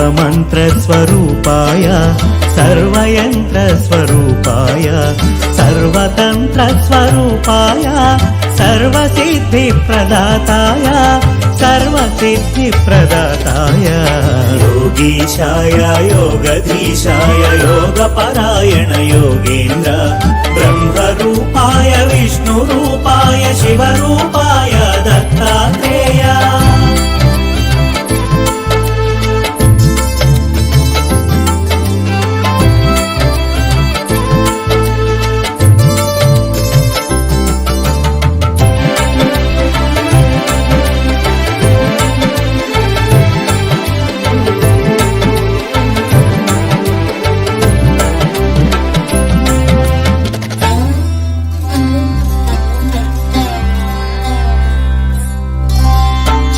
सर्वमन्त्रस्वरूपाय सर्वयन्त्रस्वरूपाय सर्वतन्त्रस्वरूपाय सर्वसिद्धिप्रदाताय सर्वसिद्धिप्रदाताय योगीशाय योगधीशाय योगपरायण योगेन्द्र ब्रह्मरूपाय विष्णुरूपाय शिवरूपाय दत्तात्रेय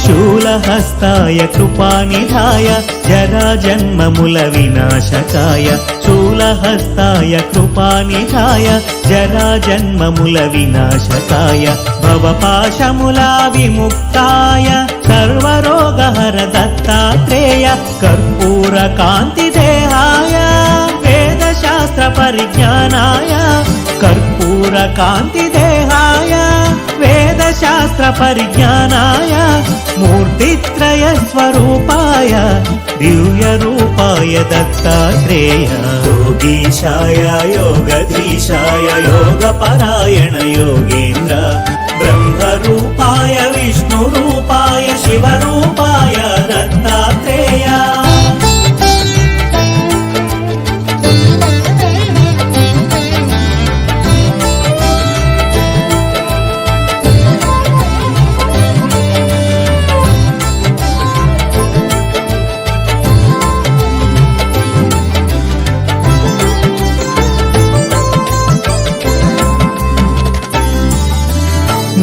शूलहस्ताय कृपानिधाय जराजन्ममूल विनाशकाय शूलहस्ताय कृपानिधाय जराजन्ममूल विनाशकाय भवपाशमूला विमुक्ताय सर्वरोगहर दत्तात्रेय कर्पूरकान्तिदेहाय वेदशास्त्र परिज्ञानाय कर्पूरकान्तिदेहाय वेदशास्त्र परिज्ञानाय मूर्तित्रय स्वरूपाय दिव्यरूपाय दत्तात्रेय योगीशाय योगधीशाय योगपरायण योगेन्द्र ब्रह्मरूपाय विष्णुरूपाय शिवरूपाय दत्तात्रेय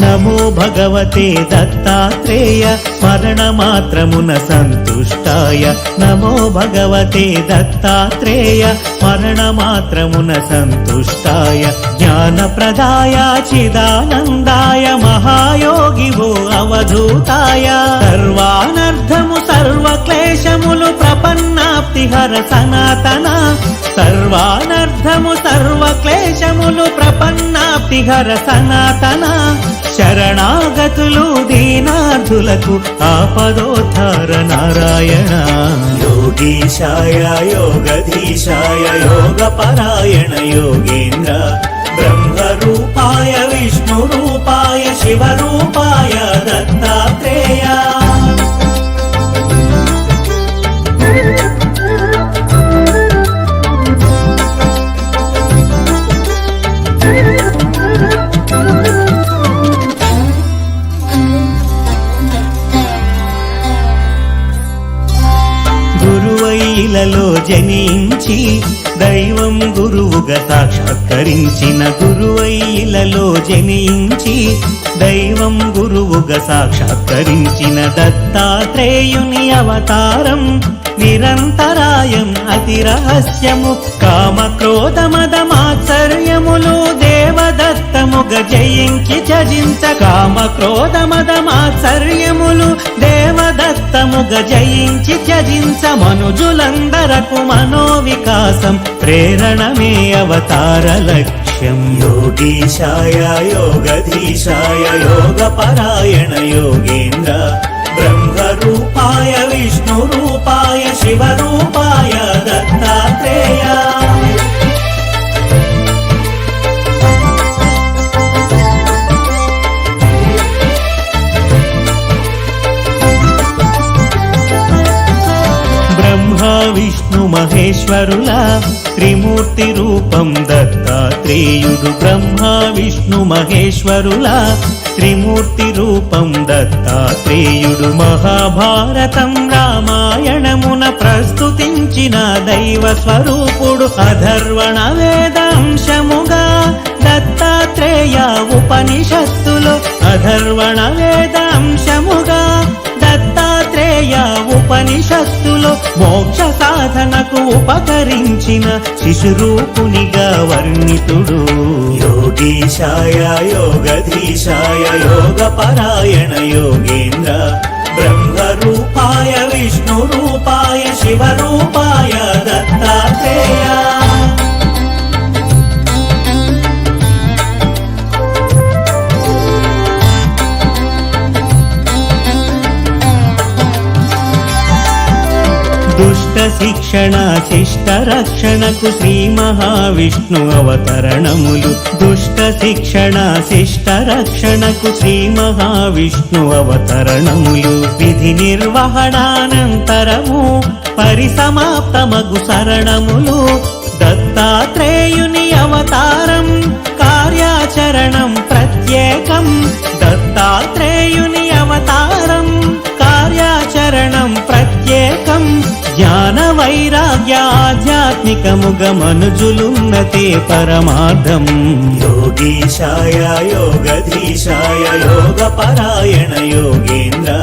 नमो भगवते दत्तात्रेय स्मरणमात्रमुन सन्तुष्टाय नमो भगवते दत्तात्रेय स्मरणमात्रमुन सन्तुष्टाय ज्ञानप्रदाय चिदानन्दाय महायोगी वो अवधूताय सर्वानर्थमु सर्वक्लेशमुलु प्रपन्नाप्तिहर सनातन सर्वानर्थमु सर्वक्लेशमुलु प्रपन्नाप्तिहर सनातन शरणागतुलु दीनार्थुలకు ఆపదోద్ధార నారాయణ योगीशाय योगधीशाय योगपरायण योगेन्द्र ब्रह्मरूपाय विष्णुरूपाय शिवरूपाय दत्तात्रेय గురువైలలో జనించి దైవం గురువుగా సాక్షాత్కరించిన గురువైలలో జనించి దైవం గురువుగా సాక్షాత్కరించిన దత్తాత్రేయుని అవతారం నిరంతరాయం అతి రహస్యము కామక్రోధ మదమాత్సర్యములు దేవదత్తముగ జయించి త్యజించ కామక్రోధ మదమాత్సర్యములు దేవదత్తముగ జయించి త్యజించ మనుజులందరకు మనోవికాసం ప్రేరణమే అవతార లక్ష్యం योगीशाय योगधीशाय योगपरायण योगेन्द्र ब्रह्मरूपाय विष्णुरूपाय शिवरूपाय दत्तात्रेय ब्रह्मा विष्णु महेश्वरुला त्रिमूर्ति रूपं दत्तात्रेयुडु ब्रह्मा विष्णु महेश्वरुला त्रिमूर्ति रूपं दत्तात्रेयुडु महाभारतं रामायणमुन प्रस्तुतिंచిన దైవ స్వరూపుడు అధర్వణ వేదాంశముగా దత్తాత్రేయ ఉపనిషత్తులు అధర్వణ వేదాంశముగా దత్తాత్రేయ ఉపనిషత్తులో మోక్ష సాధనకు ఉపకరించిన శిశురూపునిగా వర్ణితుడు योगीशाय योगधीशाय योगपरायण योगेन्द्र ब्रह्मरूपाय विष्णुरूपाय शिवरूपाय दत्तात्रेय దుష్ట శిక్షణ శిష్ట రక్షణకు శ్రీ మహావిష్ణు అవతరణములు దుష్ట శిక్షణ శిష్ట రక్షణకు శ్రీ మహావిష్ణు అవతరణములు విధి నిర్వహణానంతరము పరిసమాప్తమగు శరణములు దత్తాత్రేయుని అవతారం కార్యాచరణం ప్రత్యేకం దత్తాత్రేయుని అవతారం కార్యాచరణం ప్రత్యేకం జ్ఞాన వైరాగ్య ఆధ్యాత్మికముగ మనుజులున్నతే పరమార్థం యోగీశాయ యోగధీశాయ యోగపరాయణ యోగేంద్ర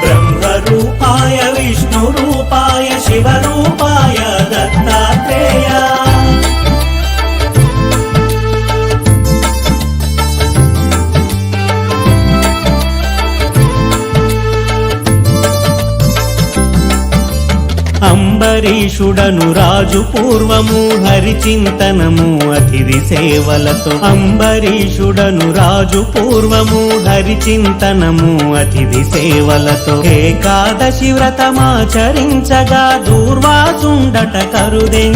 బ్రహ్మరూపాయ విష్ణురూపాయ శివరూపాయ దత్తాత్రేయ అంబరీషుడను రాజు పూర్వము హరిచింతనము అతిథి సేవలతో అంబరీషుడను రాజు పూర్వము హరిచింతనము అతిథి సేవలతో ఏకాదశి వ్రతమాచరించగా దూర్వాసుండట కరుదెం